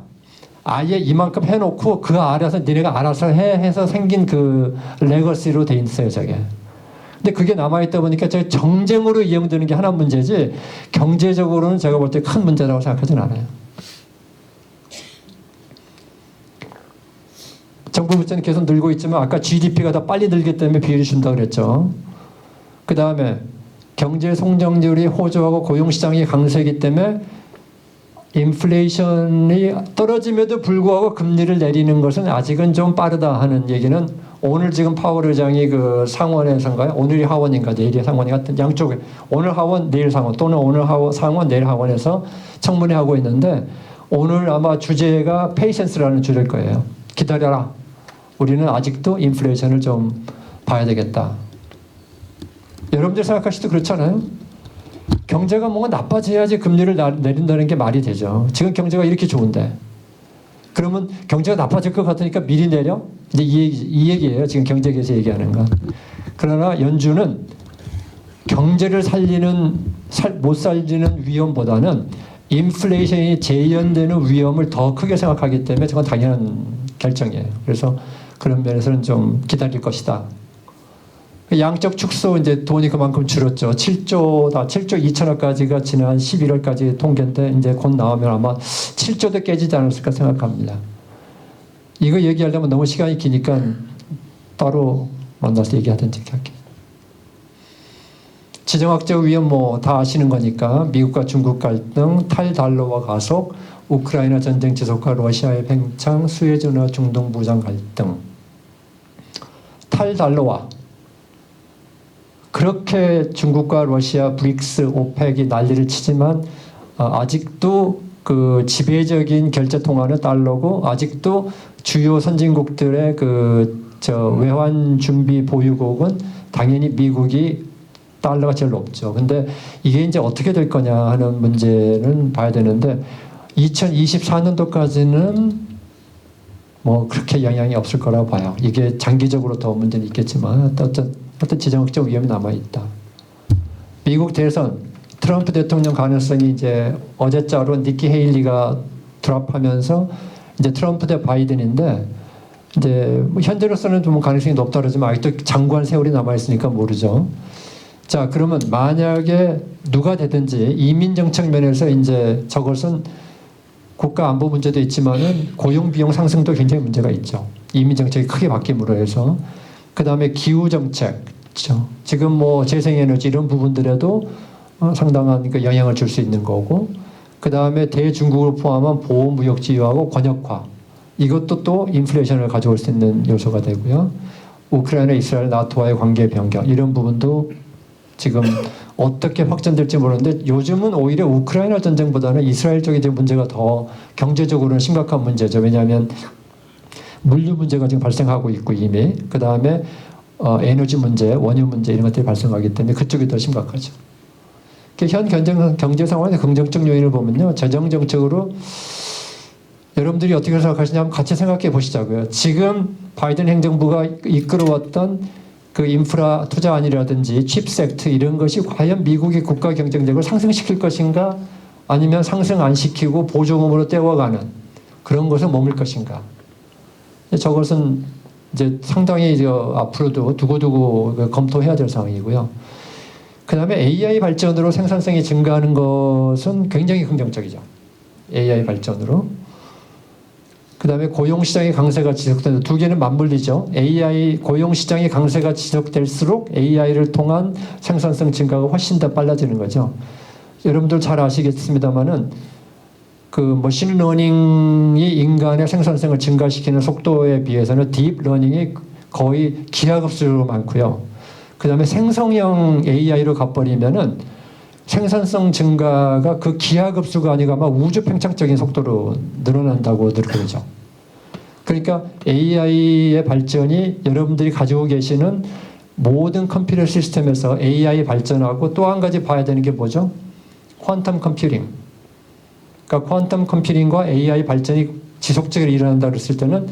아예 이만큼 해놓고 그 아래서 니네가 알아서 해서 생긴 그 레거시로 돼 있어요. 저게. 근데 그게 남아있다 보니까 저 정쟁으로 이용되는 게 하나 문제지 경제적으로는 제가 볼 때 큰 문제라고 생각하진 않아요. 정부 부채는 계속 늘고 있지만 아까 GDP가 더 빨리 늘기 때문에 비율이 준다고 그랬죠. 그 다음에 경제 성장률이 호조하고 고용시장이 강세이기 때문에 인플레이션이 떨어짐에도 불구하고 금리를 내리는 것은 아직은 좀 빠르다 하는 얘기는 오늘 지금 파월 의장이 그 상원에서인가요? 오늘이 하원인가 내일이 상원이 같은 양쪽에 오늘 하원 내일 상원 또는 오늘 상원 내일 하원에서 청문회 하고 있는데 오늘 아마 주제가 페이션스라는 주제일 거예요. 기다려라. 우리는 아직도 인플레이션을 좀 봐야 되겠다. 여러분들 생각하실 때 그렇잖아요. 경제가 뭔가 나빠져야지 금리를 내린다는 게 말이 되죠. 지금 경제가 이렇게 좋은데 그러면 경제가 나빠질 것 같으니까 미리 내려? 이제 이 얘기예요. 지금 경제계에서 얘기하는 건. 그러나 연준은 경제를 못 살리는 위험보다는 인플레이션이 재현되는 위험을 더 크게 생각하기 때문에 저건 당연한 결정이에요. 그래서 그런 면에서는 좀 기다릴 것이다. 양적 축소 이제 돈이 그만큼 줄었죠. 7조 2천억까지가 지난 11월까지 통계인데 이제 곧 나오면 아마 7조도 깨지지 않았을까 생각합니다. 이거 얘기하려면 너무 시간이 기니까 따로 만나서 얘기하든지 할게요. 지정학적 위험 뭐 다 아시는 거니까 미국과 중국 갈등, 탈달러와 가속, 우크라이나 전쟁 지속과 러시아의 팽창, 수에즈 운하 중동 무장 갈등. 탈달러와 그렇게 중국과 러시아, 브릭스, 오펙이 난리를 치지만 아직도 그 지배적인 결제 통화는 달러고 아직도 주요 선진국들의 외환 준비 보유국은 당연히 미국이 달러가 제일 높죠. 근데 이게 이제 어떻게 될 거냐 하는 문제는 봐야 되는데 2024년도까지는 뭐 그렇게 영향이 없을 거라고 봐요. 이게 장기적으로 더 문제는 있겠지만 어떤 지정학적 위험이 남아있다. 미국 대선 트럼프 대통령 가능성이 이제 어제자로 니키 헤일리가 드랍하면서 이제 트럼프 대 바이든인데 이제 뭐 현재로서는 좀 가능성이 높다 그러지만 아직도 장관 세월이 남아있으니까 모르죠. 자, 그러면 만약에 누가 되든지 이민 정책 면에서 이제 저것은 국가 안보 문제도 있지만은 고용 비용 상승도 굉장히 문제가 있죠. 이민 정책이 크게 바뀜으로 해서 그 다음에 기후 정책, 그렇죠? 지금 뭐 재생에너지 이런 부분들에도 상당한 영향을 줄 수 있는 거고, 그 다음에 대중국을 포함한 보호무역 지유하고 권역화, 이것도 또 인플레이션을 가져올 수 있는 요소가 되고요. 우크라이나, 이스라엘, 나토와의 관계 변경 이런 부분도 지금 어떻게 확전될지 모르는데 요즘은 오히려 우크라이나 전쟁보다는 이스라엘 쪽에 이제 문제가 더 경제적으로는 심각한 문제죠. 왜냐하면 물류 문제가 지금 발생하고 있고 이미 그 다음에 에너지 문제, 원유 문제 이런 것들이 발생하기 때문에 그쪽이 더 심각하죠. 현 경제 상황의 긍정적 요인을 보면요. 재정 정책으로 여러분들이 어떻게 생각하시냐면 같이 생각해 보시자고요. 지금 바이든 행정부가 이끌어왔던 그 인프라 투자안이라든지 칩스 액트 이런 것이 과연 미국의 국가 경쟁력을 상승시킬 것인가 아니면 상승 안 시키고 보조금으로 떼어가는 그런 것을 머물 것인가. 저것은 이제 상당히 앞으로도 두고두고 검토해야 될 상황이고요. 그 다음에 AI 발전으로 생산성이 증가하는 것은 굉장히 긍정적이죠. AI 발전으로. 그 다음에 고용시장의 강세가 지속되는 두 개는 맞물리죠. AI 고용시장의 강세가 지속될수록 AI를 통한 생산성 증가가 훨씬 더 빨라지는 거죠. 여러분들 잘 아시겠습니다만은 그 머신러닝이 인간의 생산성을 증가시키는 속도에 비해서는 딥러닝이 거의 기하급수로 많고요. 그 다음에 생성형 AI로 가버리면은 생산성 증가가 그 기하급수가 아니고 아마 우주팽창적인 속도로 늘어난다고들 그러죠. 그러니까 AI의 발전이 여러분들이 가지고 계시는 모든 컴퓨터 시스템에서 AI 발전하고 또 한 가지 봐야 되는 게 뭐죠? 퀀텀 컴퓨팅. 그러니까 퀀텀 컴퓨팅과 AI 발전이 지속적으로 일어난다 그랬을 때는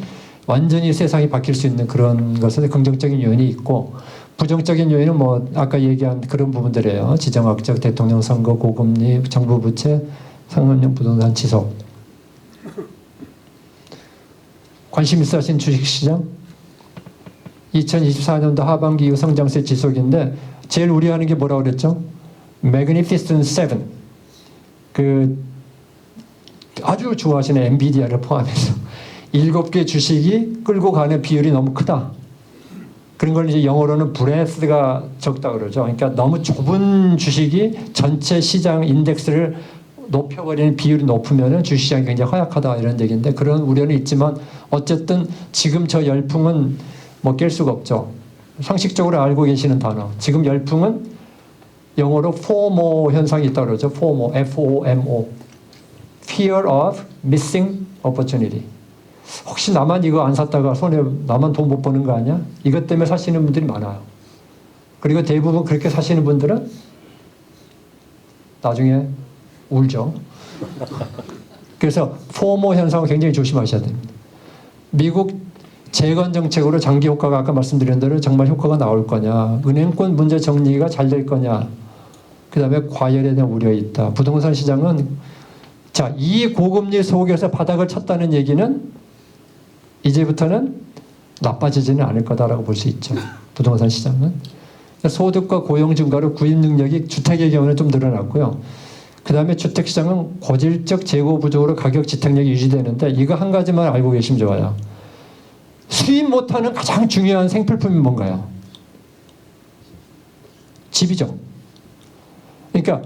완전히 세상이 바뀔 수 있는 그런 것은 긍정적인 요인이 있고 부정적인 요인은 뭐 아까 얘기한 그런 부분들이에요. 지정학적, 대통령 선거, 고금리, 정부 부채, 상업용 부동산 지속. 관심 있어 하신 주식시장? 2024년도 하반기 이후 성장세 지속인데 제일 우려하는 게 뭐라고 그랬죠? Magnificent Seven. 그 아주 좋아하시는 엔비디아를 포함해서 7개 주식이 끌고 가는 비율이 너무 크다. 그런 걸 이제 영어로는 브레스가 적다 그러죠. 그러니까 너무 좁은 주식이 전체 시장 인덱스를 높여버리는 비율이 높으면 주식시장이 굉장히 허약하다 이런 얘기인데 그런 우려는 있지만 어쨌든 지금 저 열풍은 뭐 깰 수가 없죠. 상식적으로 알고 계시는 단어. 지금 열풍은 영어로 FOMO 현상이 있다고 그러죠. FOMO, F-O-M-O. Fear of Missing Opportunity. 혹시 나만 이거 안 샀다가 손해 나만 돈 못 버는 거 아니야? 이것 때문에 사시는 분들이 많아요. 그리고 대부분 그렇게 사시는 분들은 나중에 울죠. 그래서 포모 현상을 굉장히 조심하셔야 됩니다. 미국 재건 정책으로 장기 효과가 아까 말씀드린 대로 정말 효과가 나올 거냐, 은행권 문제 정리가 잘 될 거냐, 그 다음에 과열에 대한 우려가 있다. 부동산 시장은 자, 이 고금리 속에서 바닥을 쳤다는 얘기는 이제부터는 나빠지지는 않을 거다라고 볼 수 있죠. 부동산 시장은. 소득과 고용 증가로 구입 능력이 주택의 경우는 좀 늘어났고요. 그 다음에 주택시장은 고질적 재고 부족으로 가격 지탱력이 유지되는데 이거 한 가지만 알고 계시면 좋아요. 수입 못하는 가장 중요한 생필품이 뭔가요? 집이죠. 그러니까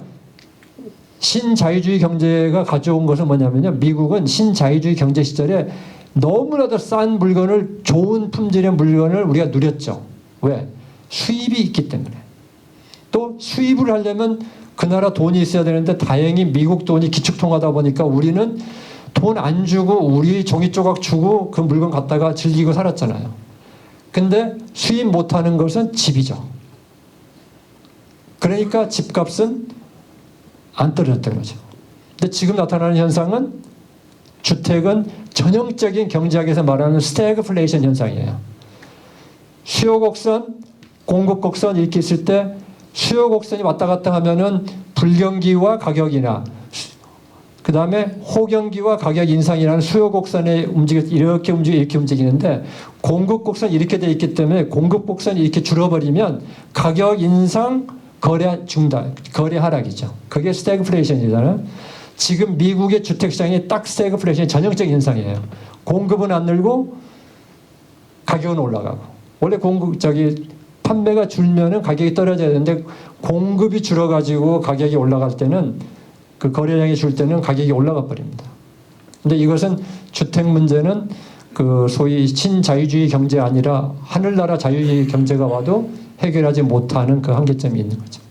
신자유주의 경제가 가져온 것은 뭐냐면요. 미국은 신자유주의 경제 시절에 너무나도 싼 물건을 좋은 품질의 물건을 우리가 누렸죠. 왜? 수입이 있기 때문에. 또 수입을 하려면 그 나라 돈이 있어야 되는데 다행히 미국 돈이 기축통화다 보니까 우리는 돈 안 주고 우리 종이 조각 주고 그 물건 갖다가 즐기고 살았잖아요. 근데 수입 못하는 것은 집이죠. 그러니까 집값은 안 떨어졌던 거죠. 근데 지금 나타나는 현상은 주택은 전형적인 경제학에서 말하는 스태그플레이션 현상이에요. 수요 곡선, 공급 곡선 이렇게 있을 때 수요 곡선이 왔다 갔다 하면은 불경기와 가격이나 그 다음에 호경기와 가격 인상이라는 수요 곡선에 이렇게 움직이는데 공급 곡선이 이렇게 되어 있기 때문에 공급 곡선이 이렇게 줄어버리면 가격 인상, 거래 중단, 거래 하락이죠. 그게 스태그플레이션이잖아요. 지금 미국의 주택시장이 딱 스태그플레이션의 전형적인 현상이에요. 공급은 안 늘고 가격은 올라가고. 원래 판매가 줄면은 가격이 떨어져야 되는데 공급이 줄어가지고 가격이 올라갈 때는 그 거래량이 줄 때는 가격이 올라가 버립니다. 근데 이것은 주택 문제는 그 소위 신자유주의 경제 아니라 하늘나라 자유주의 경제가 와도 해결하지 못하는 그 한계점이 있는 거죠.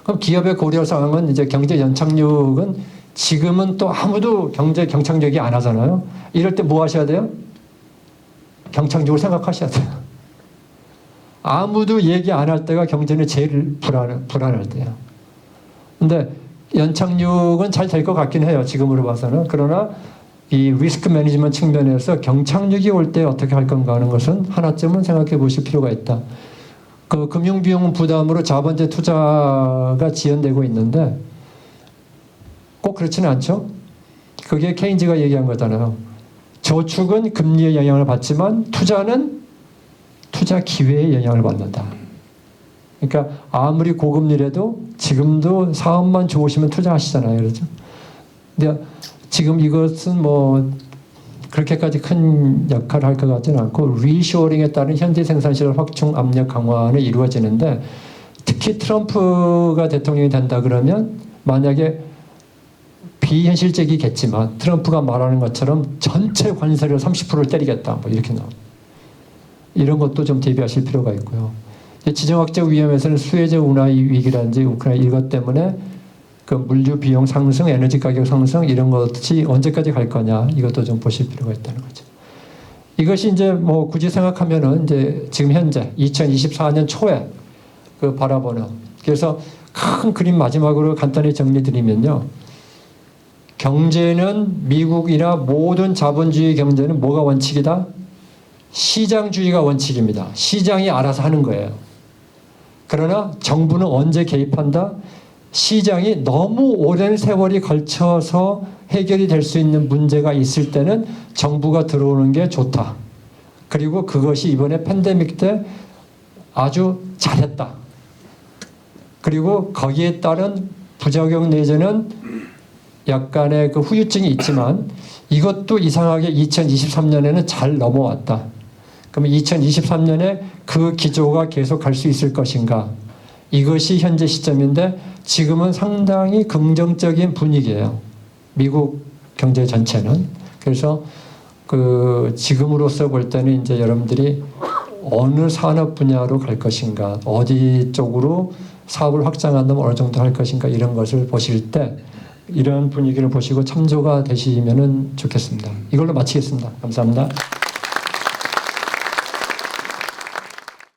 그럼 기업의 고려 사항은 이제 경제 연착륙은 지금은 또 아무도 경제 경착륙이 안 하잖아요. 이럴 때 뭐 하셔야 돼요? 경착륙을 생각하셔야 돼요. 아무도 얘기 안 할 때가 경제는 제일 불안할 때예요. 근데 연착륙은 잘 될 것 같긴 해요. 지금으로 봐서는. 그러나 이 리스크 매니지먼트 측면에서 경착륙이 올 때 어떻게 할 건가 하는 것은 하나쯤은 생각해 보실 필요가 있다. 그 금융비용 부담으로 자본재 투자가 지연되고 있는데 꼭 그렇지는 않죠. 그게 케인즈가 얘기한 거잖아요. 저축은 금리의 영향을 받지만 투자는 투자 기회의 영향을 받는다. 그러니까 아무리 고금리라도 지금도 사업만 좋으시면 투자하시잖아요. 그렇죠? 근데 지금 이것은 뭐 그렇게까지 큰 역할을 할 것 같지는 않고 리쇼어링에 따른 현지 생산시설 확충 압력 강화는 이루어지는데 특히 트럼프가 대통령이 된다 그러면 만약에 비현실적이겠지만 트럼프가 말하는 것처럼 전체 관세를 30%를 때리겠다 뭐 이렇게 나옵니다. 이런 것도 좀 대비하실 필요가 있고요. 지정학적 위험에서는 수혜제 운하 위기라든지 우크라이나 이것 때문에 그 물류 비용 상승, 에너지 가격 상승 이런 것이 언제까지 갈 거냐 이것도 좀 보실 필요가 있다는 거죠. 이것이 이제 뭐 굳이 생각하면은 이제 지금 현재 2024년 초에 그 바라보는 그래서 큰 그림 마지막으로 간단히 정리드리면요. 경제는 미국이나 모든 자본주의 경제는 뭐가 원칙이다? 시장주의가 원칙입니다. 시장이 알아서 하는 거예요. 그러나 정부는 언제 개입한다? 시장이 너무 오랜 세월이 걸쳐서 해결이 될 수 있는 문제가 있을 때는 정부가 들어오는 게 좋다. 그리고 그것이 이번에 팬데믹 때 아주 잘했다. 그리고 거기에 따른 부작용 내지는 약간의 그 후유증이 있지만 이것도 이상하게 2023년에는 잘 넘어왔다. 그러면 2023년에 그 기조가 계속 갈 수 있을 것인가? 이것이 현재 시점인데 지금은 상당히 긍정적인 분위기예요. 미국 경제 전체는. 그래서 그 지금으로서 볼 때는 이제 여러분들이 어느 산업 분야로 갈 것인가, 어디 쪽으로 사업을 확장한다면 어느 정도 할 것인가 이런 것을 보실 때 이런 분위기를 보시고 참조가 되시면 좋겠습니다. 이걸로 마치겠습니다. 감사합니다.